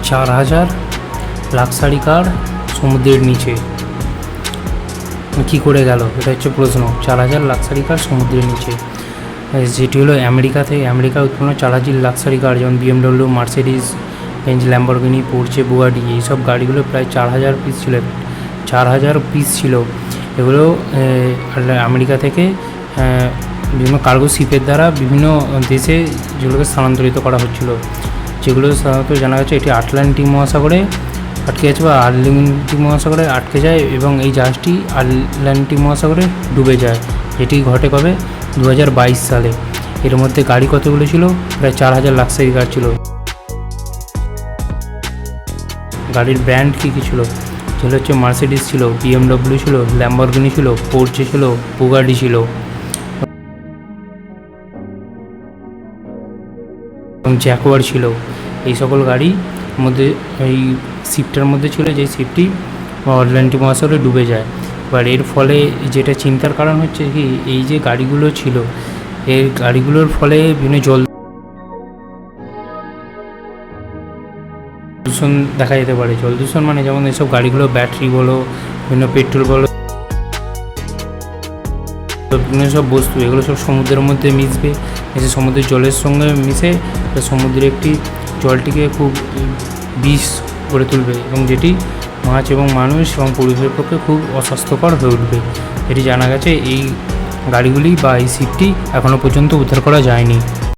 4000 luxury car সমুদ্রের নিচে কী করে গেল, এটা হচ্ছে প্রশ্ন। 4000 লাক্সারি কার সমুদ্রের নিচে, যেটি হলো আমেরিকায় উৎপন্ন 4000 লাক্সারি কার, যেমন BMW, Mercedes Benz, Lamborghini, Porsche, Bugatti, এইসব গাড়িগুলো প্রায় 4000 পিস ছিল। এগুলো আমেরিকা থেকে বিভিন্ন কার্গো শিপের দ্বারা বিভিন্ন দেশে যেগুলোকে স্থানান্তরিত করা হচ্ছিল, যেগুলো সাধারণত জানা গেছে এটি আটলান্টিক মহাসাগরে আটকে আছে বা আটলান্টিক মহাসাগরে আটকে যায় এবং এই জাহাজটি আটলান্টিক মহাসাগরে ডুবে যায়। এটি ঘটে কবে? 2022 সালে। এর মধ্যে গাড়ি কতগুলো ছিল? প্রায় 4000 লাক্সারি কার ছিল। গাড়ির ব্র্যান্ড কী কী ছিল? যেগুলো হচ্ছে মার্সিডিজ ছিল, BMW ছিল, ল্যাম্বরগিনি ছিল, পোর্চে ছিল, বুগাটি ছিল এবং জ্যাগুয়ার ছিল। এই সকল গাড়ির মধ্যে এই শিপটার মধ্যে ছিল, যে শিপটি আটলান্টিক মহাসাগরে ডুবে যায়। এবার এর ফলে যেটা চিন্তার কারণ হচ্ছে কি, এই যে গাড়িগুলো ছিল, এই গাড়িগুলোর ফলে বিভিন্ন জল দূষণ দেখা যেতে পারে। জল দূষণ মানে যেমন এইসব গাড়িগুলো ব্যাটারি বলো, বিভিন্ন পেট্রোল বলো, বিভিন্ন সব বস্তু, এগুলো সব সমুদ্রের মধ্যে মিশবে, এসে সমুদ্রের জলের সঙ্গে মিশে সমুদ্রে একটি জলটিকে খুব বিষ করে তুলবে এবং যেটি মাছ এবং মানুষ এবং পরিবেশের পক্ষে খুব অস্বাস্থ্যকর হয়ে উঠবে। এটি জানা গেছে। এই গাড়িগুলি বা এই শিপটি এখনও পর্যন্ত উদ্ধার করা যায়নি।